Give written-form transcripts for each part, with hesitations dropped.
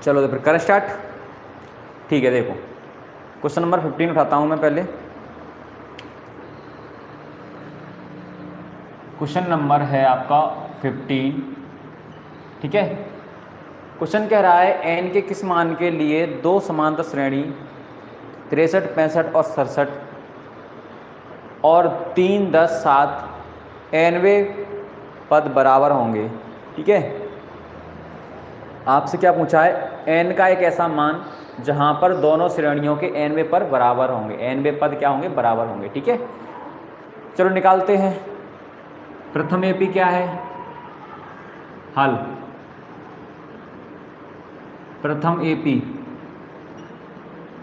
चलो तो फिर कर स्टार्ट। ठीक है, देखो क्वेश्चन नंबर 15 उठाता हूँ मैं पहले। क्वेश्चन नंबर है आपका 15। ठीक है, क्वेश्चन कह रहा है एन के किस मान के लिए दो समांतर श्रेणी 63, 65 और 67 और 3, 10, 7 एनवे पद बराबर होंगे। ठीक है, आपसे क्या पूछा है, एन का एक ऐसा मान जहां पर दोनों श्रेणियों के एनवे पर बराबर होंगे, एनवे पद क्या होंगे, बराबर होंगे। ठीक है, चलो निकालते हैं। प्रथम एपी क्या है, हल। प्रथम एपी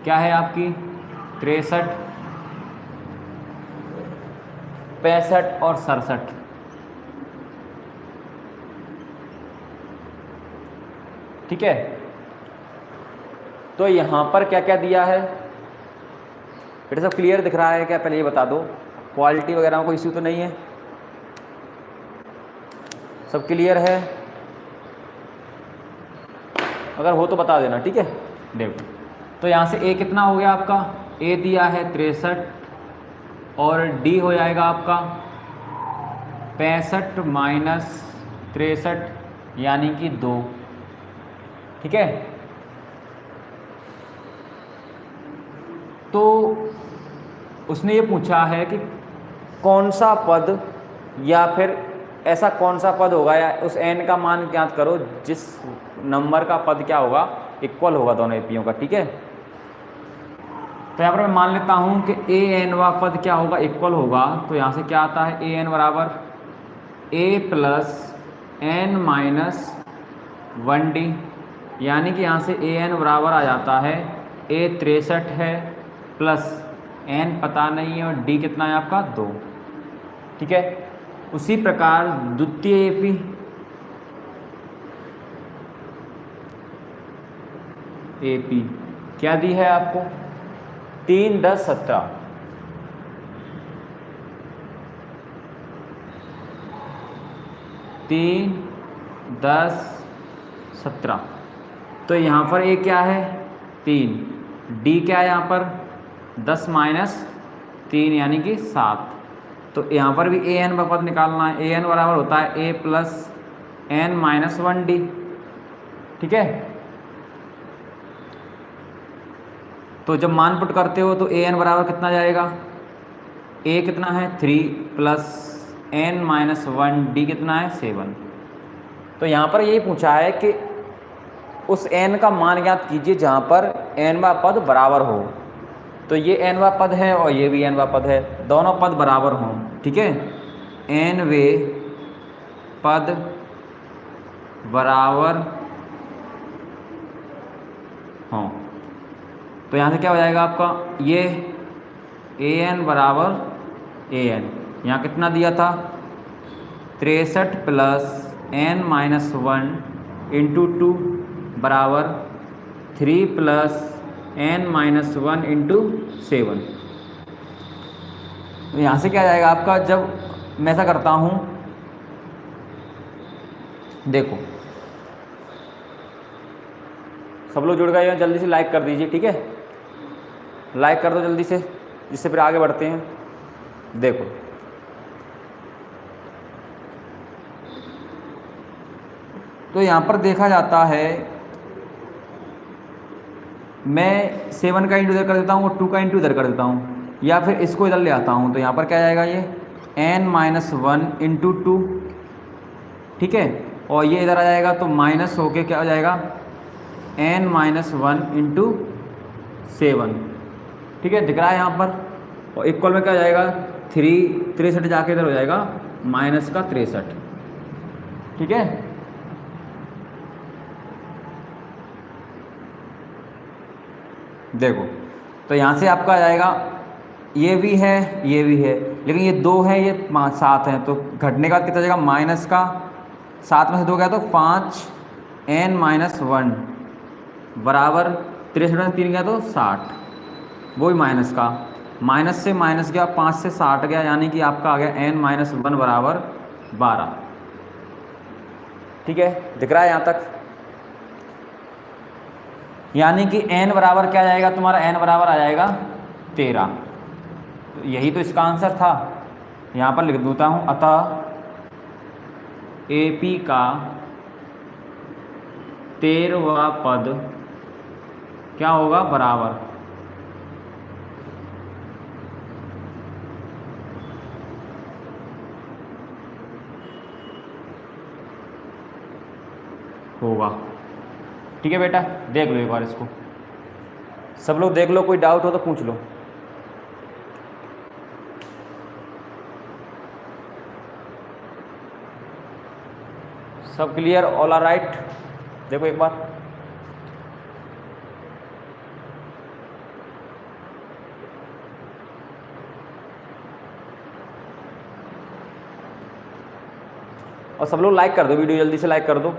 क्या है आपकी 63, 65 और 67। ठीक है, तो यहां पर क्या क्या दिया है, बेटा सब क्लियर दिख रहा है क्या, पहले ये बता दो। क्वालिटी वगैरह में कोई इश्यू तो नहीं है, सब क्लियर है, अगर हो तो बता देना। ठीक है, देखो तो यहाँ से ए कितना हो गया आपका, ए दिया है 63 और डी हो जाएगा आपका 65 माइनस 63 यानी कि 2। ठीक है, तो उसने ये पूछा है कि कौन सा पद या फिर ऐसा कौन सा पद होगा या उस एन का मान ज्ञात करो जिस नंबर का पद क्या होगा, इक्वल होगा दोनों एपियों का। ठीक है, तो यहाँ पर मैं मान लेता हूँ कि ए एन वा पद क्या होगा, इक्वल होगा। तो यहाँ से क्या आता है, ए एन बराबर a plus n minus 1D, यानी कि यहाँ से ए एन बराबर आ जाता है ए 63 है प्लस एन पता नहीं है और डी कितना है आपका 2। ठीक है, उसी प्रकार द्वितीय एपी एपी क्या दी है आपको 3, 10, 17। 3, 10, 17, तो यहाँ पर ए क्या है 3, डी क्या है यहाँ पर 10 माइनस 3 यानी कि 7। तो यहाँ पर भी ए एन पद निकालना है, ए एन बराबर होता है ए प्लस एन माइनस 1D। ठीक है, तो जब मान पुट करते हो तो ए एन बराबर कितना जाएगा, ए कितना है 3 प्लस एन माइनस 1D कितना है 7। तो यहाँ पर यही पूछा है कि उस एन का मान ज्ञात कीजिए जहाँ पर एनवा पद बराबर हो। तो ये एनवा पद है और ये भी एनवा पद है, दोनों पद बराबर हों। ठीक है, एनवे पद बराबर हों। तो यहाँ से क्या हो जाएगा आपका, ये ए एन बराबर ए एन, यहाँ कितना दिया था 63 प्लस एन माइनस 1 इंटू 2 बराबर 3 प्लस एन माइनस 1 इंटू 7। यहाँ से क्या आ जाएगा आपका, जब मैं ऐसा करता हूँ, देखो सब लोग जुड़ गए हैं, जल्दी से लाइक कर दीजिए। ठीक है, लाइक कर दो जल्दी से, जिससे फिर आगे बढ़ते हैं। देखो तो यहाँ पर देखा जाता है, मैं 7 का इंटू इधर कर देता हूँ और 2 का इंटू इधर कर देता हूँ, या फिर इसको इधर ले आता हूँ। तो यहाँ पर क्या जाएगा, ये n माइनस 1 इंटू 2। ठीक है, और ये इधर आ जाएगा तो माइनस होके क्या हो जाएगा n माइनस 1 इंटू 7। ठीक है, दिख रहा है यहाँ पर, और इक्वल में क्या हो जाएगा 3, 63 जाके इधर हो जाएगा माइनस का 63। ठीक है, देखो तो यहाँ से आपका आ जाएगा, ये भी है ये भी है, लेकिन ये 2 है ये 7 है, तो घटने का कितना जाएगा माइनस का 7 में से 2 गया तो 5 n माइनस 1 बराबर 63 में 3 गया तो 60, वो भी माइनस का, माइनस से माइनस गया 5 से 60 गया, यानी कि आपका आ गया n माइनस 1 बराबर 12। ठीक है, दिख रहा है यहाँ तक। यानी कि n बराबर क्या आ जाएगा तुम्हारा, n बराबर आ जाएगा 13। तो यही तो इसका आंसर था। यहाँ पर लिख देता हूँ, अतः AP का 13वां पद क्या होगा, बराबर होगा। ठीक है बेटा, देख लो एक बार इसको, सब लोग देख लो, कोई डाउट हो तो पूछ लो। सब क्लियर, ऑल आर राइट? देखो एक बार, और सब लोग लाइक कर दो, वीडियो जल्दी से लाइक कर दो।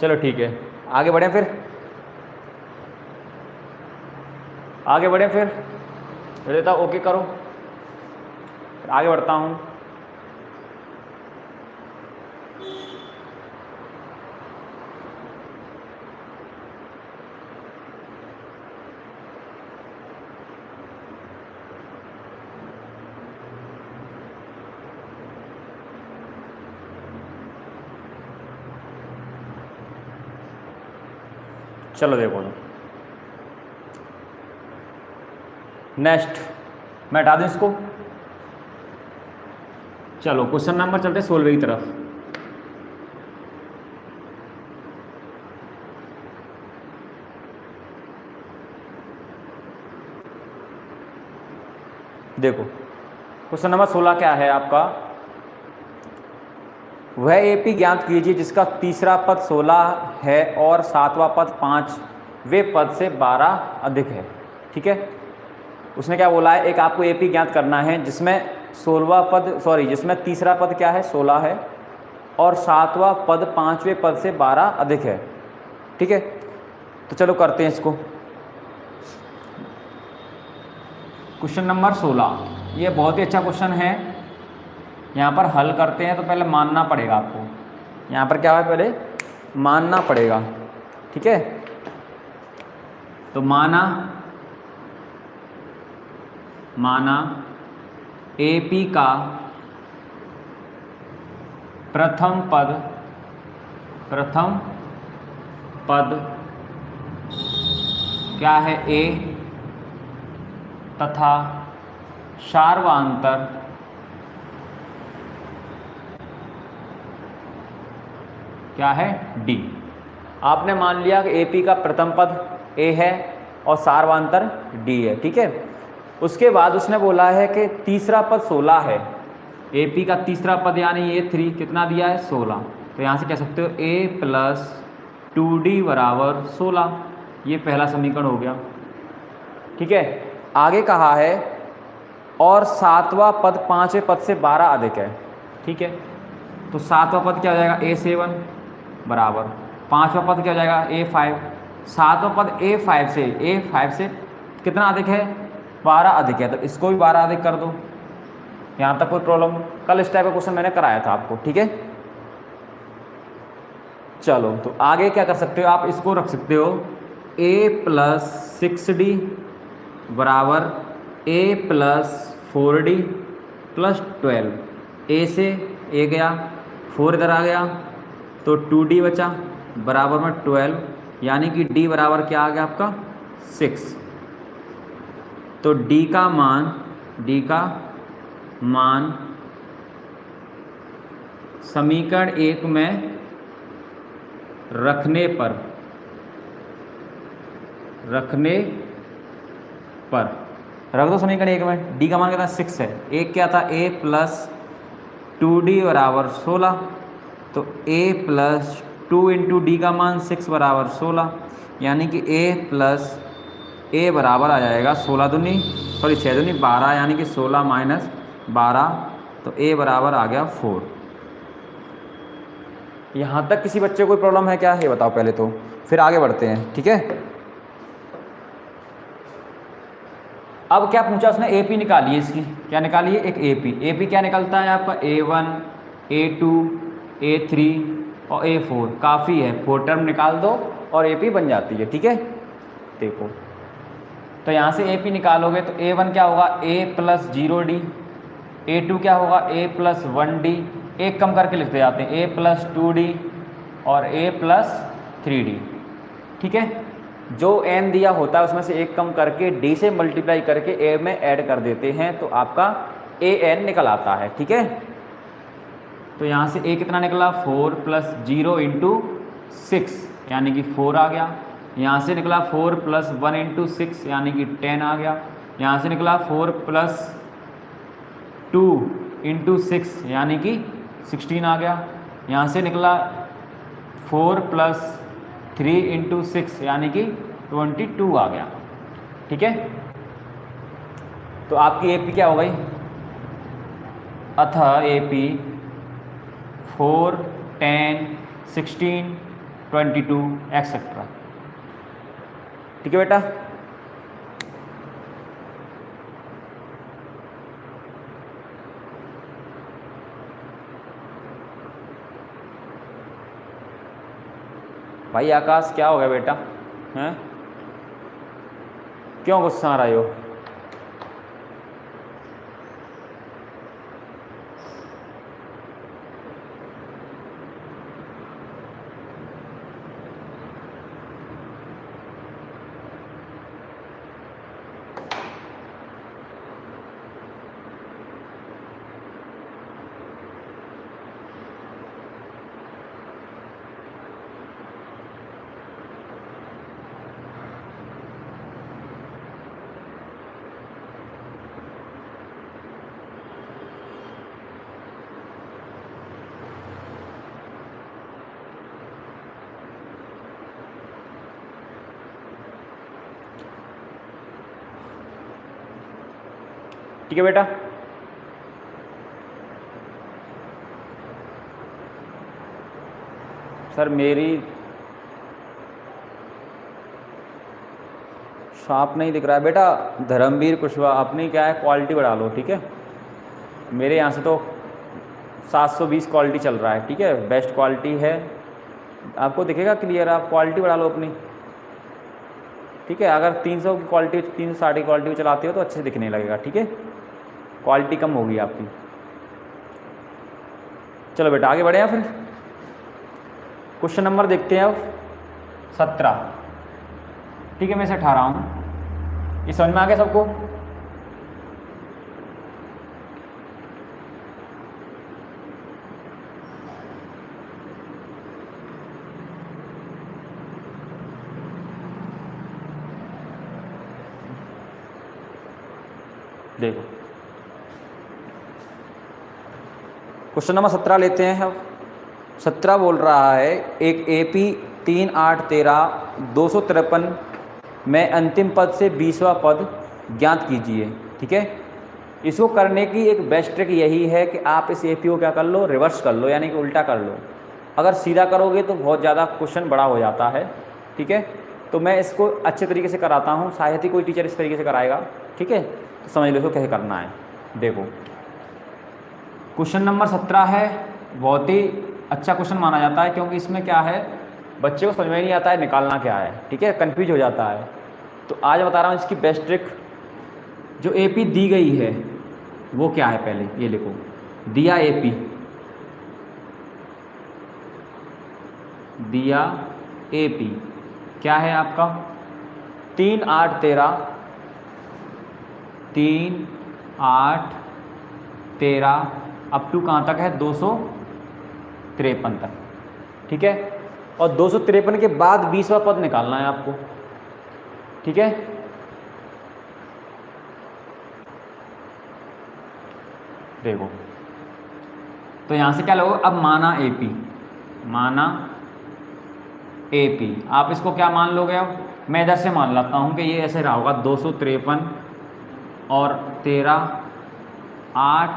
चलो ठीक है, आगे बढ़ें फिर, आगे बढ़ें फिर, देता ओके करो, फिर आगे बढ़ता हूँ। चलो देखो, नेक्स्ट मैं हटा दूँ इसको। चलो क्वेश्चन नंबर चलते 16 की तरफ। देखो क्वेश्चन नंबर 16 क्या है आपका, वह एपी ज्ञात कीजिए जिसका तीसरा पद 16 है और सातवां पद 5वें पद से 12 अधिक है। ठीक है, उसने क्या बोला है, एक आपको एपी ज्ञात करना है जिसमें 16वां पद, सॉरी जिसमें तीसरा पद क्या है 16 है और सातवां पद 5वें पद से 12 अधिक है। ठीक है, तो चलो करते हैं इसको। क्वेश्चन नंबर 16, ये बहुत ही अच्छा क्वेश्चन है। यहाँ पर हल करते हैं तो पहले मानना पड़ेगा आपको, यहाँ पर क्या है पहले मानना पड़ेगा। ठीक है, तो माना एपी का प्रथम पद क्या है ए तथा सार्वधातुक क्या है डी। आपने मान लिया कि एपी का प्रथम पद ए है और सार्वधातुक डी है। ठीक है, उसके बाद उसने बोला है कि तीसरा पद 16 है, एपी का तीसरा पद यानी ये 3 कितना दिया है 16, तो यहाँ से कह सकते हो a + 2d बराबर 16, ये पहला समीकरण हो गया। ठीक है, आगे कहा है और सातवां पद 5वें पद से 12 अधिक है। ठीक है, तो सातवां पद क्या हो जाएगा a7 बराबर, पाँचवां पद क्या हो जाएगा a5, सातवां पद a5 से कितना अधिक है 12 अधिक है, तो इसको भी 12 अधिक कर दो। यहाँ तक कोई प्रॉब्लम, कल इस टाइप का क्वेश्चन मैंने कराया था आपको। ठीक है, चलो तो आगे क्या कर सकते हो आप, इसको रख सकते हो a + 6d बराबर a + 4d + 12, a से a गया, 4 इधर आ गया तो 2d बचा बराबर में 12, यानी कि d बराबर क्या आ गया आपका 6। तो d का मान समीकरण 1 में रखने पर रख दो समीकरण 1 में, d का मान कितना 6 है, एक क्या था a + 2d बराबर 16, तो a + 2 × d का मान 6 बराबर 16, यानी कि a बराबर आ जाएगा 6 दूनी 12, यानी कि 16 - 12, तो a बराबर आ गया 4। यहाँ तक किसी बच्चे को कोई प्रॉब्लम है क्या, ये बताओ पहले तो। फिर आगे बढ़ते हैं, ठीक है। अब क्या पूछा उसने, AP निकाली है इसकी, क्या निकाली है, एक AP क्या निकलता है आपका, A1 A2 A3 और A4, काफ़ी है, 4 टर्म निकाल दो और AP बन जाती है, ठीक है। देखो तो यहाँ से AP निकालोगे तो A1 क्या होगा, A + 0D, A2 क्या होगा, A + 1D, एक कम करके लिखते जाते हैं, A + 2D और A + 3D, ठीक है। जो n दिया होता है उसमें से एक कम करके D से मल्टीप्लाई करके A में ऐड कर देते हैं तो आपका AN निकल आता है, ठीक है। तो यहाँ से A कितना निकला, 4 + 0 × 6 यानी कि 4 आ गया। यहाँ से निकला 4 + 1 × 6 यानी कि 10 आ गया। यहाँ से निकला 4 + 2 × 6 यानी कि 16 आ गया। यहाँ से निकला 4 + 3 × 6 यानी कि 22 आ गया, ठीक है। तो आपकी AP क्या हो गई, अतः AP 4 10 16 22 एक्सेट्रा, ठीक है बेटा। भाई आकाश क्या हो गया बेटा, हैं क्यों गुस्सा आ रहे हो? ठीक है बेटा। सर मेरी शॉप नहीं दिख रहा है बेटा, धर्मवीर कुशवाहा, अपनी क्या है क्वालिटी बढ़ा लो, ठीक है। मेरे यहाँ से तो 720 क्वालिटी चल रहा है, ठीक है, बेस्ट क्वालिटी है, आपको दिखेगा क्लियर, आप क्वालिटी बढ़ा लो अपनी, ठीक है। अगर 300 की क्वालिटी 360 की क्वालिटी चलाते हो तो अच्छे से दिखने लगेगा, ठीक है, क्वालिटी कम होगी आपकी। चलो बेटा आगे बढ़े हैं, फिर क्वेश्चन नंबर देखते हैं अब 17, ठीक है। मैं इसे 18 हूँ, ये समझ में आ गया सबको? देखो क्वेश्चन नंबर 17 लेते हैं। अब 17 बोल रहा है एक AP 3 8 13 253 में अंतिम पद से 20वां पद ज्ञात कीजिए, ठीक है। इसको करने की एक बेस्ट ट्रिक यही है कि आप इस AP को क्या कर लो, रिवर्स कर लो, यानी कि उल्टा कर लो। अगर सीधा करोगे तो बहुत ज़्यादा क्वेश्चन बड़ा हो जाता है, ठीक है। तो मैं इसको अच्छे तरीके से कराता हूँ, शायद ही कोई टीचर इस तरीके से कराएगा, ठीक है। तो समझ लो इसको कैसे करना है। देखो क्वेश्चन नंबर 17 है, बहुत ही अच्छा क्वेश्चन माना जाता है, क्योंकि इसमें क्या है, बच्चे को समझ में नहीं आता है निकालना क्या है, ठीक है, कंफ्यूज हो जाता है। तो आज बता रहा हूँ इसकी बेस्ट ट्रिक। जो AP दी गई है वो क्या है, पहले ये लिखो, दिया AP, दिया AP क्या है आपका 3 8 13 3 8 13 अप टू कहाँ तक है 253 तक, ठीक है। और 253 के बाद 20वां पद निकालना है आपको, ठीक है। देखो तो यहाँ से क्या लोगे, अब माना AP, माना AP, आप इसको क्या मान लोगे, अब मैं इधर से मान लेता हूँ कि ये ऐसे रहा होगा 253 और 13 8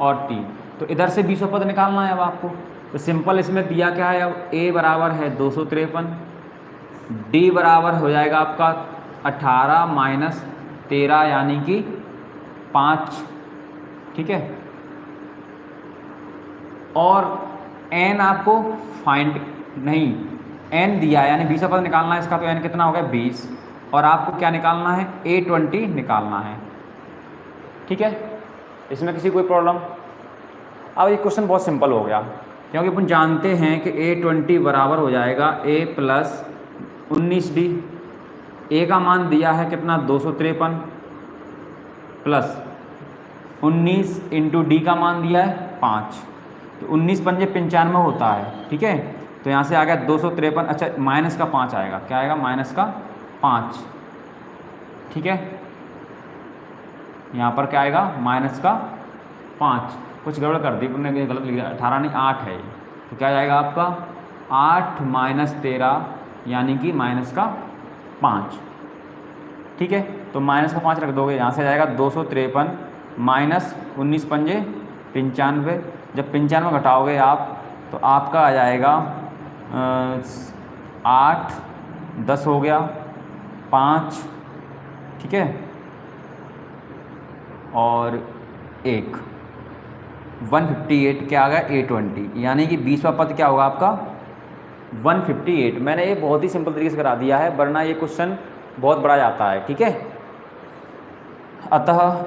और 3, तो इधर से 20वां पद निकालना है अब आपको। तो सिंपल इसमें दिया क्या है, अब A बराबर है 253 डी बराबर हो जाएगा आपका 18 माइनस 13 यानी कि 5, ठीक है। और एन आपको फाइंड नहीं, एन दिया यानी 20 पद निकालना है इसका, तो एन कितना हो गया 20, और आपको क्या निकालना है A20 निकालना है, ठीक है। इसमें किसी कोई प्रॉब्लम? अब ये क्वेश्चन बहुत सिंपल हो गया, क्योंकि अपन जानते हैं कि A20 बराबर हो जाएगा A प्लस 19D। ए का मान दिया है कितना 253 प्लस 19 इंटू डी का मान दिया है 5, तो 19 पंजे 95 होता है, ठीक है। तो यहाँ से आ गया 253, अच्छा माइनस का 5 आएगा, क्या आएगा माइनस का 5, ठीक है। यहाँ पर क्या आएगा माइनस का 5, कुछ गड़बड़ कर दी तुमने, गलत लिख दिया, 18 नहीं 8 है ये, तो क्या जाएगा आपका 8 माइनस 13 यानी कि माइनस का 5, ठीक है। तो माइनस का 5 रख दोगे, यहाँ से जाएगा 253 माइनस 19 पंजे 95, जब 95 घटाओगे आप तो आपका आ जाएगा 8 10 हो गया 5, ठीक है, और 1 158 क्या आ गया A20, यानी कि 20वां पद क्या होगा आपका 158। मैंने ये बहुत ही सिंपल तरीके से करा दिया है, वरना ये क्वेश्चन बहुत बड़ा जाता है, ठीक है। अतः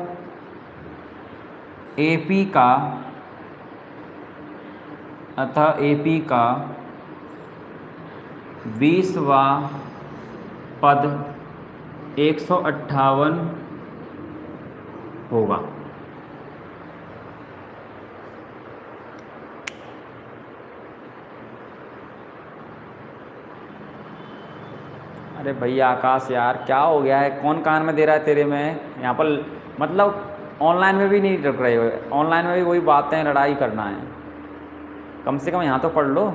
AP का 20वां पद 158 होगा। अरे भैया आकाश यार क्या हो गया है, कौन कान में दे रहा है तेरे में? यहाँ पर मतलब ऑनलाइन में भी नहीं रख रहे हो, ऑनलाइन में भी वही बातें लड़ाई करना है, कम से कम यहाँ तो पढ़ लो।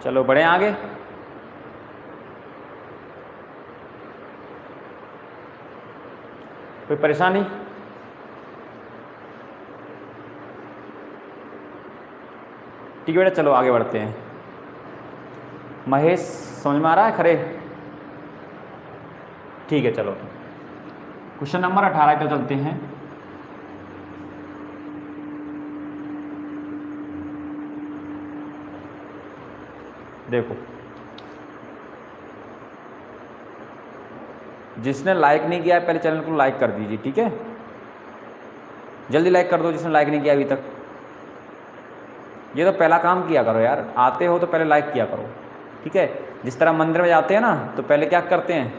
चलो बढ़े आगे। कोई परेशानी? ठीक है बेटा, चलो आगे बढ़ते हैं। महेश समझ में आ रहा है खरे? ठीक है चलो क्वेश्चन नंबर 18 पे चलते हैं। देखो, जिसने लाइक नहीं किया है पहले चैनल को लाइक कर दीजिए, ठीक है, जल्दी लाइक कर दो जिसने लाइक नहीं किया अभी तक। ये तो पहला काम किया करो यार, आते हो तो पहले लाइक किया करो, ठीक है। जिस तरह मंदिर में जाते हैं ना तो पहले क्या करते हैं,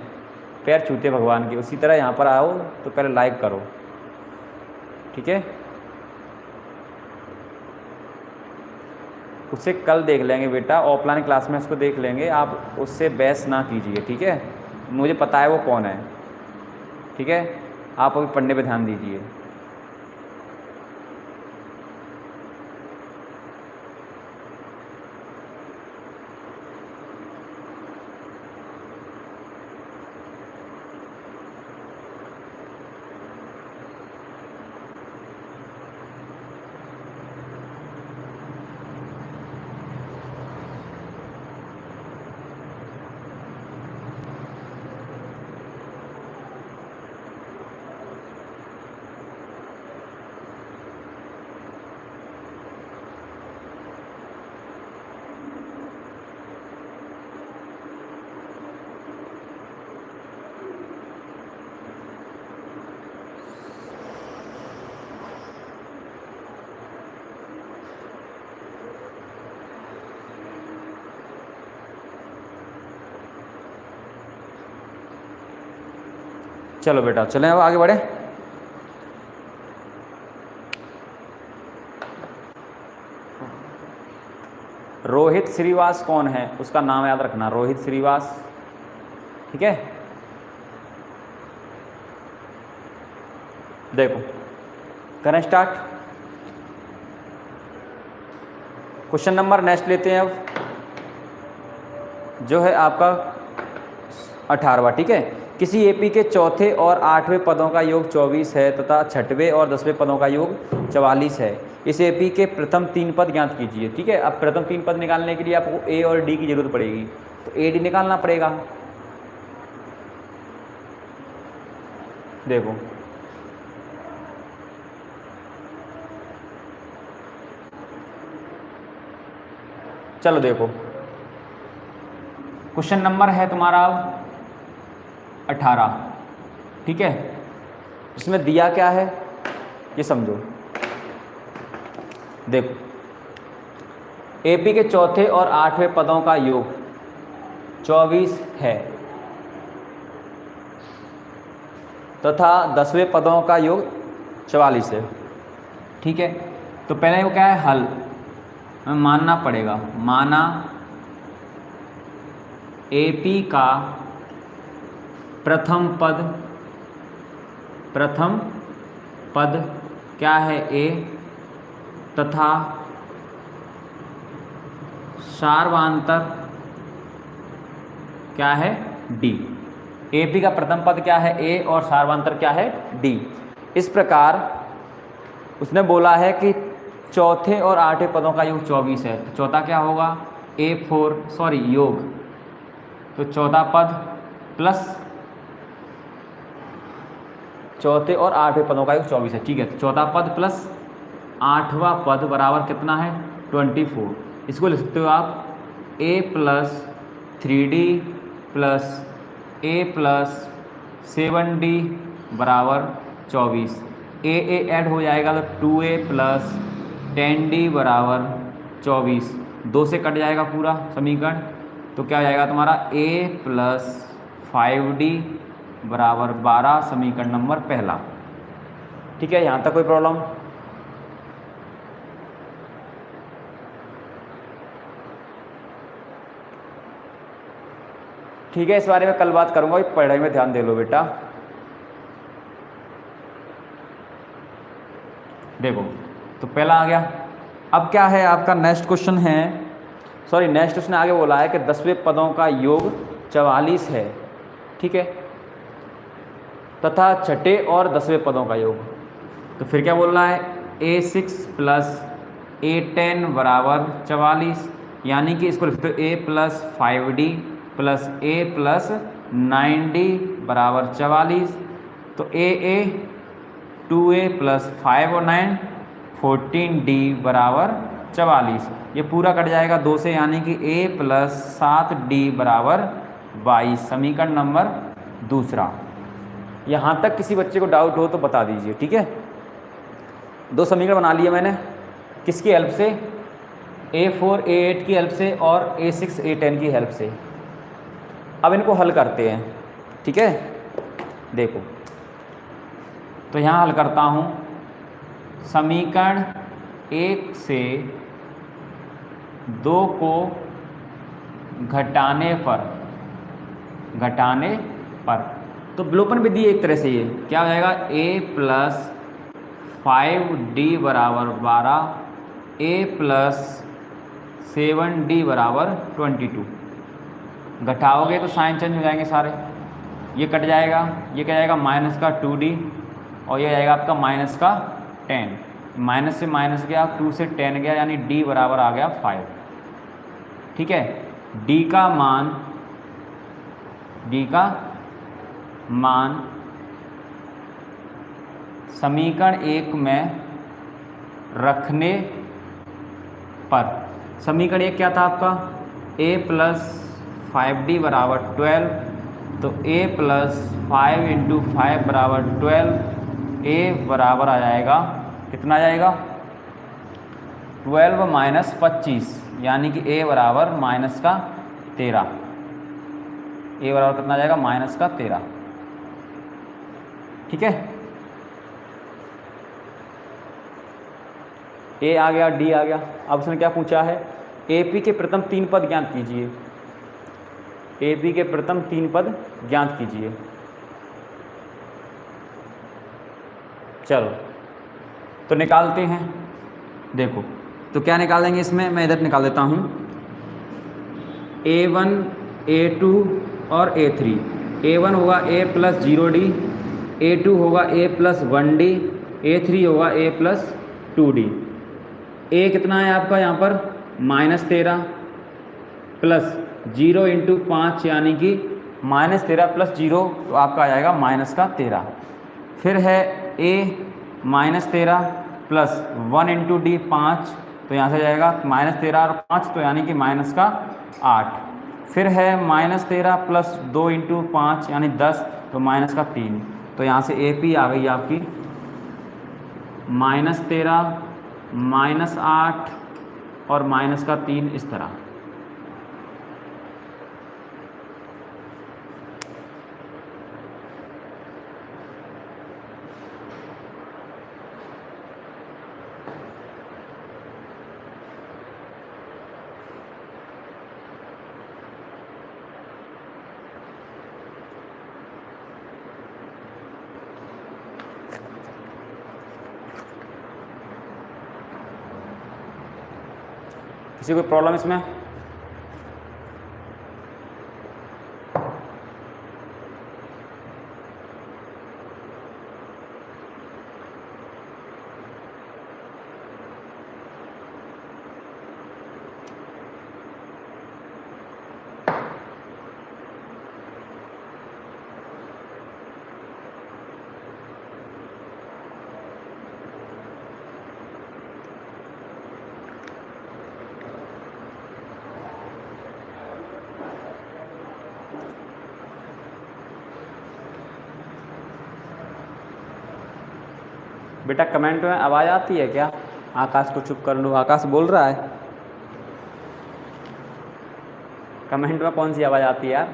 पैर छूते भगवान के, उसी तरह यहाँ पर आओ तो पहले लाइक करो, ठीक है। उसे कल देख लेंगे बेटा, ऑफलाइन क्लास में उसको देख लेंगे, आप उससे बहस ना कीजिए, ठीक है। मुझे पता है वो कौन है, ठीक है, आप अभी पढ़ने पे ध्यान दीजिए। चलो बेटा चलें अब आगे बढ़े। रोहित श्रीवास कौन है, उसका नाम याद रखना, रोहित श्रीवास, ठीक है। देखो करें स्टार्ट। क्वेश्चन नंबर नेक्स्ट लेते हैं अब, जो है आपका 18वां। ठीक है, किसी एपी के चौथे और 8वें पदों का योग 24 है तथा 6वें और 10वें पदों का योग 44 है। इस एपी के प्रथम 3 पद ज्ञात कीजिए। ठीक है, अब प्रथम 3 पद निकालने के लिए आपको ए और डी की जरूरत पड़ेगी, तो ए डी निकालना पड़ेगा। देखो चलो देखो, क्वेश्चन नंबर है तुम्हारा 18। ठीक है, इसमें दिया क्या है ये समझो। देखो, एपी के चौथे और 8वें पदों का योग 24 है तथा 10वें पदों का योग 44 है। ठीक है, तो पहले वो क्या है, हल हमें मानना पड़ेगा। माना एपी का प्रथम पद क्या है, ए, तथा सार्वांतर क्या है, डी। एपी का प्रथम पद क्या है, ए, और सार्वांतर क्या है, डी। इस प्रकार उसने बोला है कि चौथे और 8वें पदों का योग 24 है, तो चौथा क्या होगा, योग, तो चौथा पद प्लस चौथे और 8वें पदों का योग 24 है। ठीक है, तो चौथा पद प्लस 8वां पद बराबर कितना है, 24। इसको लिख सकते हो आप a plus 3d plus a plus 7d बराबर 24। a ऐड हो जाएगा तो 2a प्लस 10d बराबर 24। 2 से कट जाएगा पूरा समीकरण, तो क्या हो जाएगा तुम्हारा a प्लस 5d बराबर 12, समीकरण नंबर पहला। ठीक है, यहाँ तक कोई प्रॉब्लम? ठीक है, इस बारे में कल बात करूंगा, पढ़ाई में ध्यान दे लो बेटा। देखो, तो पहला आ गया। अब क्या है आपका नेक्स्ट क्वेश्चन है, नेक्स्ट उसने आगे बोला है कि 10वें पदों का योग 44 है। ठीक है, तथा 6ठे और 10वें पदों का योग, तो फिर क्या बोल रहा है, a6 प्लस a10 बराबर 44, यानी कि इसको लिखते हो a plus 5d plus a plus 9d बराबर 44। तो a 2a प्लस 5 और 9 14d बराबर 44। ये पूरा कट जाएगा 2 से, यानी कि a प्लस 7d बराबर 22, समीकरण नंबर दूसरा। यहाँ तक किसी बच्चे को डाउट हो तो बता दीजिए। ठीक है, 2 समीकरण बना लिए मैंने, किसकी हेल्प से, a4 a8 की हेल्प से और a6 a10 की हेल्प से। अब इनको हल करते हैं। ठीक है, देखो, तो यहाँ हल करता हूँ। समीकरण 1 से 2 को घटाने पर तो विलोपन विधि एक तरह से, ये क्या हो जाएगा, a प्लस 5d बराबर 12, a प्लस 7d बराबर 22। घटाओगे तो साइन चेंज हो जाएंगे सारे, ये कट जाएगा, ये क्या जाएगा माइनस का 2d, और ये जाएगा आपका माइनस का 10। माइनस से माइनस गया, 2 से 10 गया, यानी d बराबर आ गया 5। ठीक है, d का मान समीकरण 1 में रखने पर, समीकरण 1 क्या था आपका, a प्लस 5d बराबर 12, तो a प्लस 5 इंटू 5 बराबर 12, a बराबर आ जाएगा, कितना आ जाएगा, 12 माइनस 25, यानी कि a बराबर माइनस का 13। a बराबर कितना आ जाएगा, माइनस का 13। ठीक है, a आ गया, d आ गया। अब उसने क्या पूछा है, AP के प्रथम 3 पद ज्ञात कीजिए। AP के प्रथम 3 पद ज्ञात कीजिए। चलो तो निकालते हैं। देखो, तो तो क्या निकालेंगे इसमें, मैं इधर निकाल देता हूँ A1 A2 और A3। A1 होगा A प्लस 0D, A2 होगा A प्लस 1D, A3 होगा A प्लस 2D। A कितना है आपका यहाँ पर -13 प्लस 0 इंटू 5 यानी कि -13 प्लस 0 तो आपका आ जाएगा -13। फिर है A -13 प्लस 1 इंटू D 5 तो यहाँ से जाएगा -13 और 5 तो यानी कि -8। फिर है -13 प्लस 2 इंटू 5 यानी 10 तो -3। तो यहाँ से AP आ गई आपकी -13 -8 और -3 इस तरह। किसी कोई प्रॉब्लम इसमें? बेटा कमेंट में आवाज़ आती है क्या? आकाश को चुप कर लो, आकाश बोल रहा है। कमेंट में कौन सी आवाज़ आती है यार?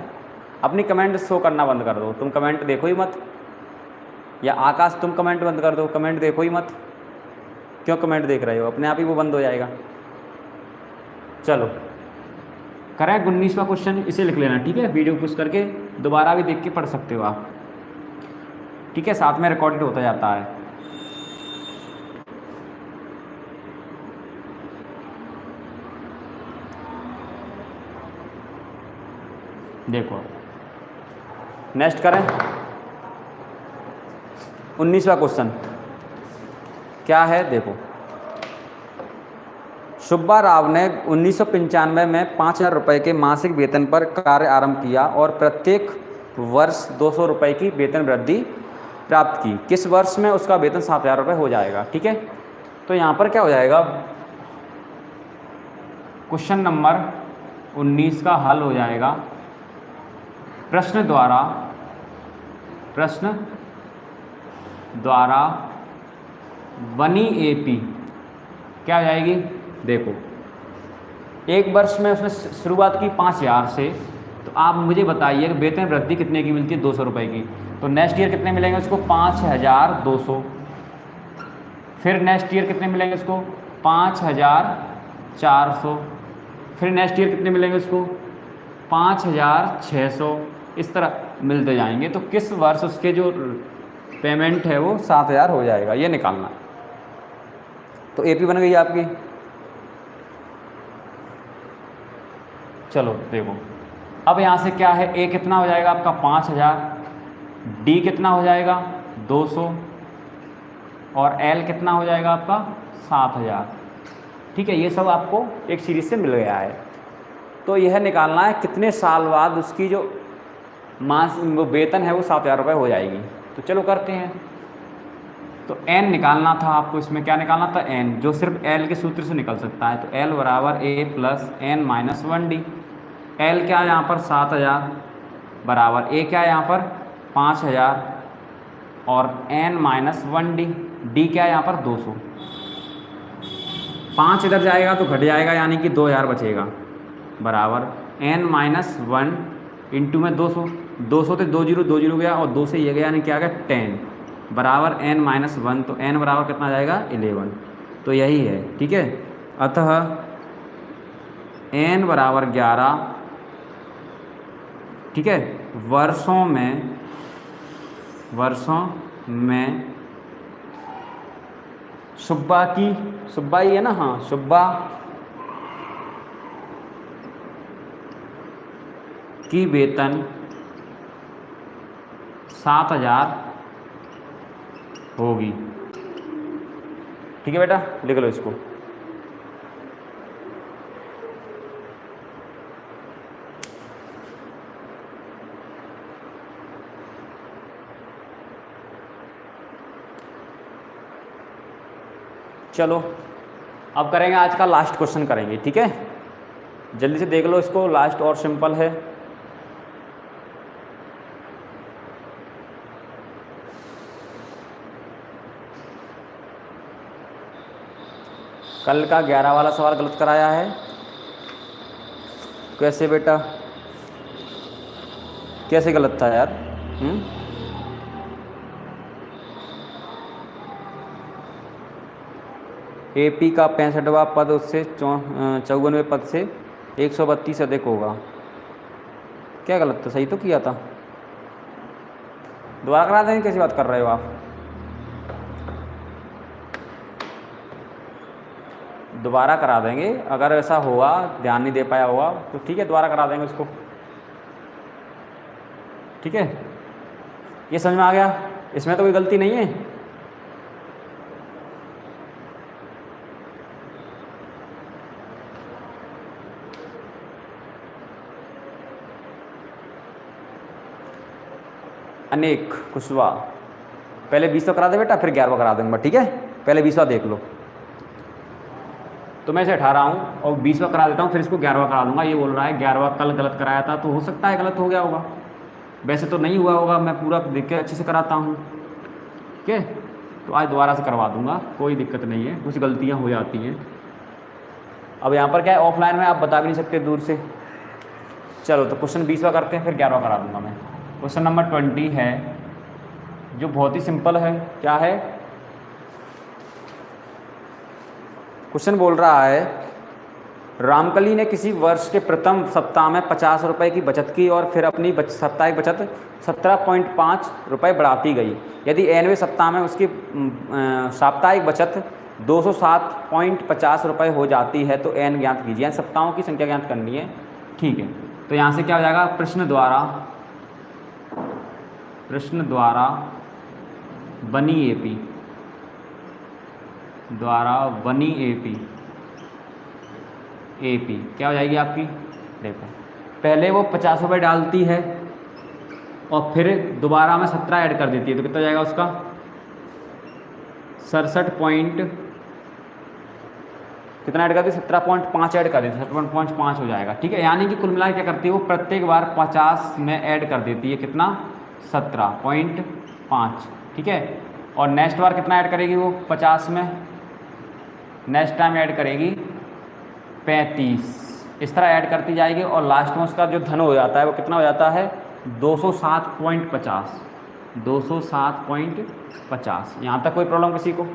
अपनी कमेंट शो करना बंद कर दो, तुम कमेंट देखो ही मत। या आकाश तुम कमेंट बंद कर दो, कमेंट देखो ही मत। क्यों कमेंट देख रहे हो? अपने आप ही वो बंद हो जाएगा। चलो करें 19वां क्वेश्चन, इसे लिख लेना, ठीक है? वीडियो पुश करके दोबारा भी देख के पढ़ सकते हो आप, ठीक है? साथ में रिकॉर्डेड होता जाता है। देखो नेक्स्ट करें 19वां क्वेश्चन क्या है, देखो। सुब्बा राव ने 1995 में 5,000 रुपये के मासिक वेतन पर कार्य आरंभ किया और प्रत्येक वर्ष 200 रुपये की वेतन वृद्धि प्राप्त की। किस वर्ष में उसका वेतन 7,000 रुपये हो जाएगा? ठीक है, तो यहाँ पर क्या हो जाएगा, क्वेश्चन नंबर 19 का हल हो जाएगा प्रश्न द्वारा बनी एपी क्या हो जाएगी। देखो एक वर्ष में उसने शुरुआत की 5,000 से, तो आप मुझे बताइए कि वेतन वृद्धि कितने की मिलती है? 200 रुपये की। तो नेक्स्ट ईयर कितने मिलेंगे उसको? 5,200। फिर नेक्स्ट ईयर कितने मिलेंगे उसको? 5,400। फिर नेक्स्ट ईयर कितने मिलेंगे उसको? 5,600। इस तरह मिलते जाएंगे। तो किस वर्ष उसके जो पेमेंट है वो 7,000 हो जाएगा, ये निकालना। तो एपी बन गई आपकी। चलो देखो अब यहाँ से क्या है, ए कितना हो जाएगा आपका? 5,000। डी कितना हो जाएगा? 200। और एल कितना हो जाएगा आपका? 7,000। ठीक है, ये सब आपको एक सीरीज से मिल गया है। तो यह निकालना है कितने साल बाद उसकी जो वो वेतन है वो 7,000 रुपये हो जाएगी। तो चलो करते हैं। तो एन निकालना था आपको, इसमें क्या निकालना था? एन, जो सिर्फ एल के सूत्र से निकल सकता है। तो एल बराबर a plus n minus 1D। L क्या है यहाँ पर? 7,000 बराबर ए क्या है यहाँ पर? 5,000 और एन माइनस 1D। डी क्या है यहाँ पर? 200। 5 इधर जाएगा तो घट जाएगा, यानी कि 2,000 बचेगा, बराबर एन माइनस 1 इंटू में 200। 200 से 2 जीरो 2 जीरो गया और 2 से ये गया, यानी क्या आ गया? 10 बराबर एन माइनस 1। तो एन बराबर कितना आ जाएगा? 11। तो यही है, ठीक है। अतः एन बराबर 11, ठीक है, वर्षों में सुब्बा ही है ना, हाँ सुब्बा की वेतन 7,000 होगी। ठीक है बेटा, लिख लो इसको। चलो अब करेंगे आज का लास्ट क्वेश्चन करेंगे, ठीक है। जल्दी से देख लो इसको, लास्ट और सिंपल है। कल का 11 वाला सवाल गलत कराया है। कैसे बेटा, कैसे गलत था यार? एपी का 65वां पद उससे 54वें पद से 132 अधिक होगा। क्या गलत था? सही तो किया था। दोबारा करा देंगे, कैसी बात कर रहे हो आप? दोबारा करा देंगे, अगर ऐसा हुआ ध्यान नहीं दे पाया हुआ तो ठीक है, दोबारा करा देंगे उसको। ठीक है, ये समझ में आ गया? इसमें तो कोई गलती नहीं है। अनेक कुशवाहा, पहले 20वां करा दे बेटा, फिर 11वां करा दूंगा, ठीक है। पहले 20वां देख लो। तो मैं इसे 18 हूँ और 20वां करा देता हूँ, फिर इसको 11वां करा दूंगा। ये बोल रहा है 11वां कल गलत कराया था, तो हो सकता है गलत हो गया होगा, वैसे तो नहीं हुआ होगा। मैं पूरा देख के अच्छे से कराता हूँ, ठीक है। तो आज दोबारा से करवा दूंगा, कोई दिक्कत नहीं है, कुछ गलतियाँ हो जाती हैं। अब यहाँ पर क्या है, ऑफलाइन में आप बता भी नहीं सकते दूर से। चलो तो क्वेश्चन 20वां करते हैं, फिर 11वां करा दूंगा मैं। क्वेश्चन नंबर 20 है, जो बहुत ही सिंपल है। क्या है क्वेश्चन? बोल रहा है रामकली ने किसी वर्ष के प्रथम सप्ताह में 50 रुपये की बचत की और फिर अपनी साप्ताहिक बचत 17.5 रुपये बढ़ाती गई। यदि 9वें सप्ताह में उसकी साप्ताहिक बचत 207.50 रुपये हो जाती है तो n ज्ञात कीजिए। सप्ताहों की संख्या ज्ञात करनी है, ठीक है। तो यहाँ से क्या हो जाएगा, प्रश्न द्वारा बनी एपी क्या हो जाएगी आपकी? देखो पहले वो 50 रुपये डालती है और फिर दोबारा में 17 ऐड कर देती है, तो कितना जाएगा उसका? 67 कितना ऐड कर दी? 17.5 ऐड कर देती है, 17.5 हो जाएगा, ठीक है। यानी कि कुल मिला क्या करती है वो, प्रत्येक बार 50 में ऐड कर देती है, कितना? 17.5, ठीक है। और नेक्स्ट बार कितना ऐड करेगी वो 50 में? नेक्स्ट टाइम ऐड करेगी 35। इस तरह ऐड करती जाएगी और लास्ट में उसका जो धन हो जाता है वो कितना हो जाता है? 207.50। 207.50। यहाँ तक कोई प्रॉब्लम किसी को?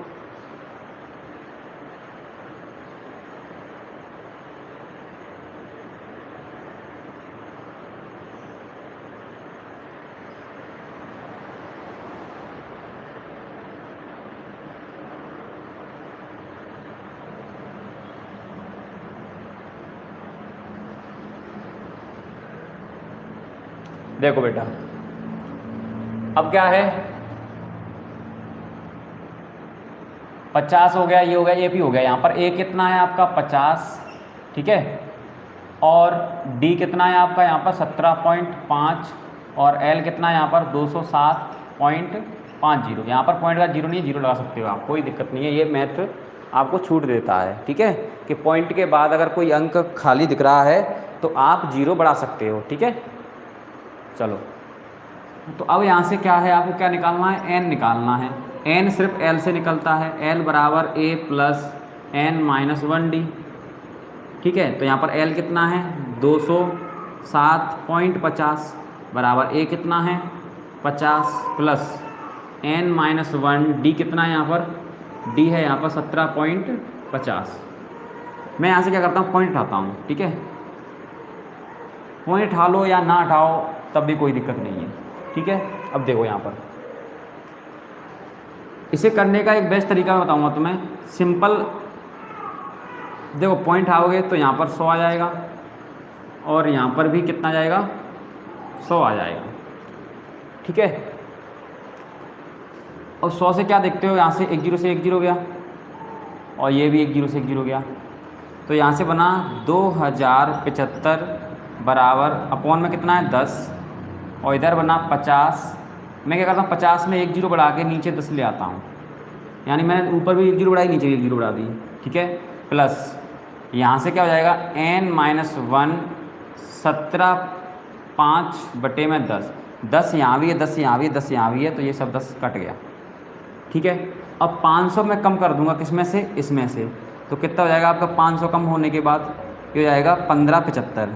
देखो बेटा, अब क्या है, 50 हो गया, ये हो गया, ए पी हो गया। यहाँ पर ए कितना है आपका? 50, ठीक है। और डी कितना है आपका यहाँ पर? 17.5। और एल कितना है यहाँ पर? 207.50। यहाँ पर पॉइंट का जीरो नहीं है, जीरो लगा सकते हो आप, कोई दिक्कत नहीं है। ये मैथ आपको छूट देता है, ठीक है, कि पॉइंट के बाद अगर कोई अंक खाली दिख रहा है तो आप जीरो बढ़ा सकते हो, ठीक है। चलो तो अब यहाँ से क्या है, आपको क्या निकालना है? एन निकालना है। एन सिर्फ एल से निकलता है, एल बराबर a plus n minus 1d, ठीक है। तो यहाँ पर एल कितना है? 207.50 बराबर ए कितना है? 50 प्लस एन माइनस 1d कितना है यहाँ पर? डी है यहाँ पर 17.50। मैं यहाँ से क्या करता हूँ, पॉइंट उठाता हूँ, ठीक है। पॉइंट उठा लो या ना उठाओ तब भी कोई दिक्कत नहीं है, ठीक है। अब देखो यहाँ पर इसे करने का एक बेस्ट तरीका मैं बताऊंगा तुम्हें, सिंपल। देखो पॉइंट आओगे तो यहाँ पर 100 आ जाएगा और यहाँ पर भी कितना जाएगा, 100 आ जाएगा, ठीक है। और 100 से क्या देखते हो, यहाँ से 1 0 से 1 0 गया और ये भी 1 0 से 1 0 गया, तो यहाँ से बना 2075 बराबर अपॉन में कितना है 10, और इधर बना 50। मैं क्या करता हूँ 50 में 1 0 बढ़ा के नीचे 10 ले आता हूँ, यानी मैंने ऊपर भी 1 0 बढ़ाई नीचे भी 1 0 बढ़ा दी, ठीक है। प्लस यहाँ से क्या हो जाएगा n-1 17 5/10, 10 यहाँ भी है, 10 यहाँ भी है, 10 यहाँ भी है, तो ये सब 10 कट गया, ठीक है। अब 500 मैं कम कर दूंगा किस में से, इसमें से, तो कितना हो जाएगा आपका 500 कम होने के बाद ये हो जाएगा 1575,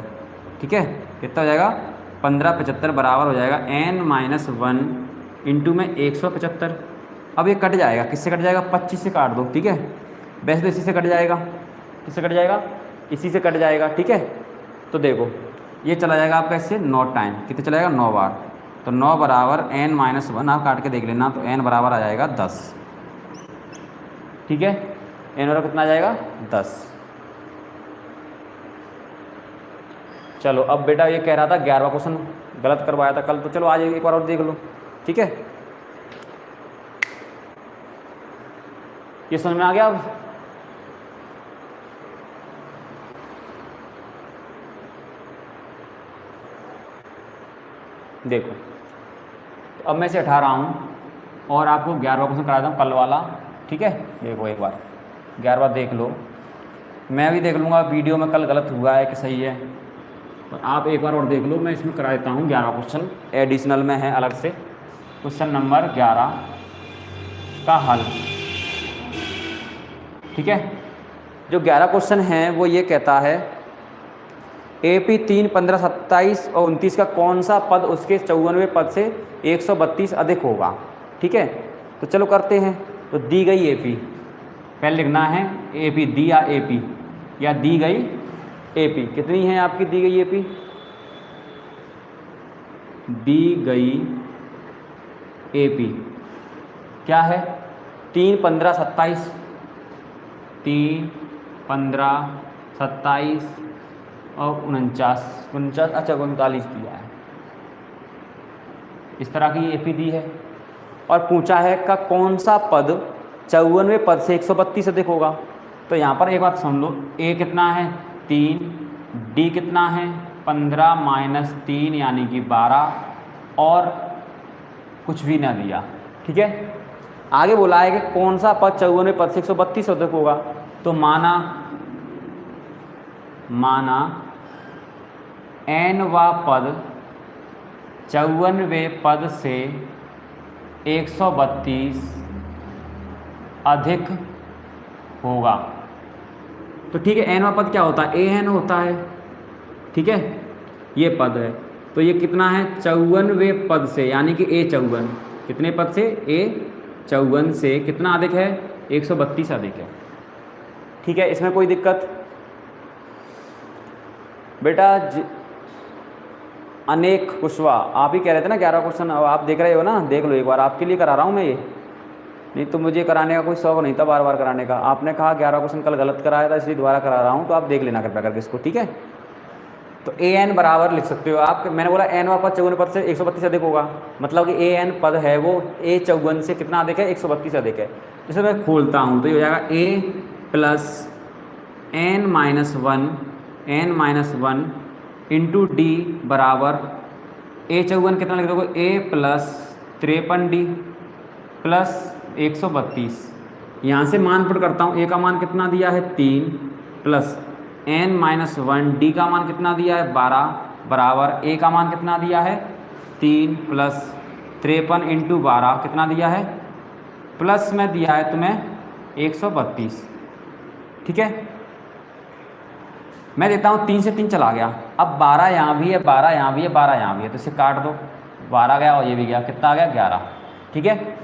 ठीक है। कितना हो जाएगा 1575 बराबर हो जाएगा n-1 इंटू में 175। अब ये कट जाएगा, किससे कट जाएगा, 25 से काट दो, ठीक है। वैसे तो इसी से कट जाएगा, किससे कट जाएगा, इसी से कट जाएगा, ठीक है। तो देखो ये चला जाएगा आपका इससे 9 टाइम, कितने चला जाएगा 9 बार, तो 9 बराबर n-1 आप काट के देख लेना, तो n बराबर आ जाएगा 10, ठीक है। n बराबर कितना आ जाएगा 10। चलो अब बेटा ये कह रहा था 11वां क्वेश्चन गलत करवाया था कल, तो चलो आज एक बार और देख लो, ठीक है। ये समझ में आ गया अब। देखो तो अब मैं इसे हटा रहा हूँ और आपको 11वां क्वेश्चन करा देता हूँ कल वाला, ठीक है। देखो एक बार 11वां देख लो, मैं भी देख लूँगा वीडियो में कल गलत हुआ है कि सही है, तो आप एक बार और देख लो। मैं इसमें करा देता हूँ 11वां क्वेश्चन, एडिशनल में है अलग से, क्वेश्चन नंबर 11 का हल, ठीक है। जो 11 क्वेश्चन है वो ये कहता है AP 3, 15, 27 और 29 का कौन सा पद उसके 54वें पद से 132 अधिक होगा, ठीक है। तो चलो करते हैं। तो दी गई AP, पहले लिखना है AP, दिया AP या दी गई AP, कितनी है आपकी दी गई AP, दी गई AP क्या है 3, 15, 27, 3, 15, 27 और 49, अच्छा 39 दिया है, इस तरह की AP दी है। और पूछा है का कौन सा पद 54वें पद से 132 अधिक होगा। तो यहाँ पर एक बात सुन लो, A कितना है 3, D कितना है 15 - 3 यानी कि 12, और कुछ भी ना दिया, ठीक है। आगे बोला है कि कौन सा पद 54वें पद से 132 अधिक होगा। तो माना n-वा पद 54वें पद से 132 अधिक होगा। तो ठीक है, n-वा पद क्या होता है, an होता है, ठीक है, ये पद है। तो ये कितना है 54वें पद से, यानी कि A54, कितने पद से, A54 से कितना अधिक है 132 अधिक है, ठीक है। इसमें कोई दिक्कत बेटा अनेक कुशवाहा, आप ही कह रहे थे ना 11 क्वेश्चन, अब आप देख रहे हो ना, देख लो एक बार, आपके लिए करा रहा हूँ मैं ये, नहीं तो मुझे कराने का कोई शौक नहीं था बार बार कराने का। आपने कहा 11 क्वेश्चन कल गलत कराया था इसलिए दोबारा करा रहा हूँ, तो आप देख लेना कृपया करके इसको, ठीक है। तो an बराबर लिख सकते हो आप, मैंने बोला n-वा पद 54 पद से 132 अधिक होगा, मतलब कि an पद है वो A54 से कितना अधिक है 132 अधिक है। जैसे मैं खोलता हूँ तो ये हो जाएगा A plus n-1 into D बराबर A54 कितना लिख दोगे, A प्लस 53D प्लस 132। यहाँ से मान पुट करता हूँ, A का मान कितना दिया है 3 प्लस n-1 D का मान कितना दिया है 12 बराबर A का मान कितना दिया है 3 प्लस 53 इंटू 12 कितना दिया है, प्लस में दिया है तुम्हें 132, ठीक है। मैं देता हूँ 3 से 3 चला गया, अब 12 यहाँ भी है, 12 यहाँ भी है, 12 यहाँ भी है, तो इसे काट दो, 12 गया और ये भी गया, कितना आ गया 11, ठीक है।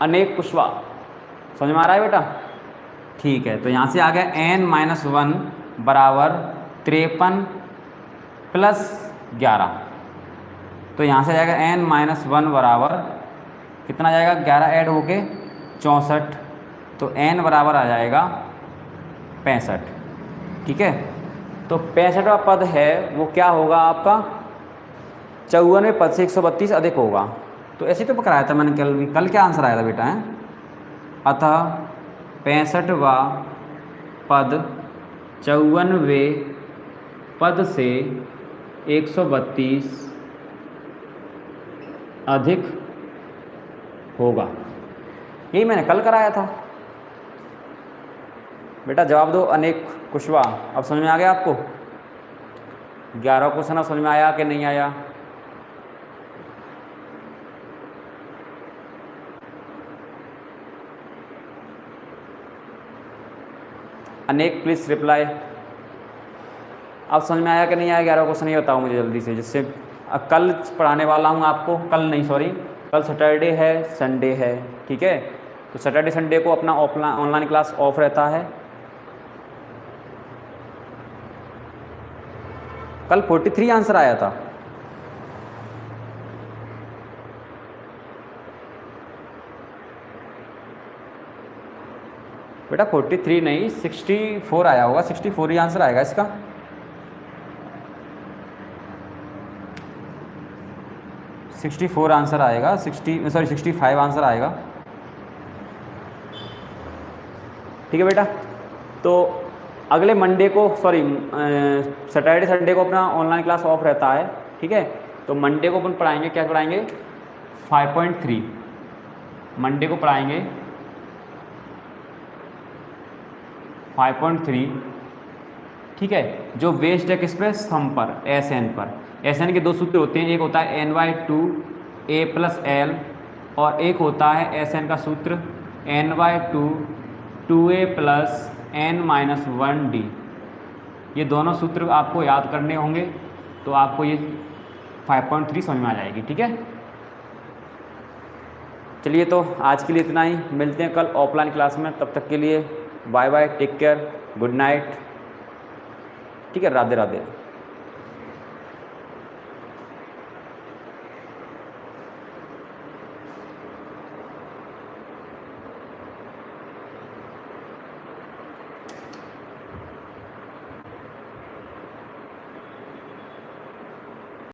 अनेक कुशवाहा समझ में आ रहा है बेटा, ठीक है। तो यहाँ से आ गया n-1 बराबर 53 प्लस 11, तो यहाँ से जाएगा n-1 बराबर कितना जाएगा, 11 ऐड होके 64, तो n बराबर आ जाएगा 65। ठीक है, तो 65वां पद है वो क्या होगा आपका, 54वें पद से 132 अधिक होगा। तो ऐसे तो कराया था मैंने कल भी, कल क्या आंसर आया था बेटा है, अतः 65वां पद 54वें पद से 132 अधिक होगा। यही मैंने कल कराया था बेटा। जवाब दो अनेक कुशवाहा। अब समझ में आ गया आपको? 11 क्वेश्चन अब समझ में आया कि नहीं आया? अनेक प्लीज रिप्लाई। अब समझ में आया कि नहीं आया 11 क्वेश्चन, ये बताओ मुझे जल्दी से, जिससे कल पढ़ाने वाला हूँ आपको। कल नहीं सॉरी, कल सैटरडे है, संडे है। ठीक है, तो सैटरडे संडे को अपना ऑनलाइन क्लास ऑफ रहता है। कल 43 आंसर आया था। बेटा 43 नहीं 64 आया होगा, 64 ही आंसर आएगा इसका। आंसर आएगा, 65 आंसर आएगा। ठीक है बेटा, तो अगले मंडे को सैटरडे संडे को अपना ऑनलाइन क्लास ऑफ रहता है। ठीक है, तो मंडे को अपन पढ़ाएंगे, क्या पढ़ाएंगे, 5.3 मंडे को पढ़ाएंगे 5.3। ठीक है, जो वेस्ट है किस पे, सम पर, SN पर। SN के दो सूत्र होते हैं, एक होता है n/2 a + l और एक होता है SN का सूत्र n/2 2a + n-1d। ये दोनों सूत्र आपको याद करने होंगे, तो आपको ये 5.3 समझ में आ जाएगी। ठीक है, चलिए तो आज के लिए इतना ही, मिलते हैं कल ऑफलाइन क्लास में। तब तक के लिए bye bye, take care, good night. ठीक है, राधे राधे।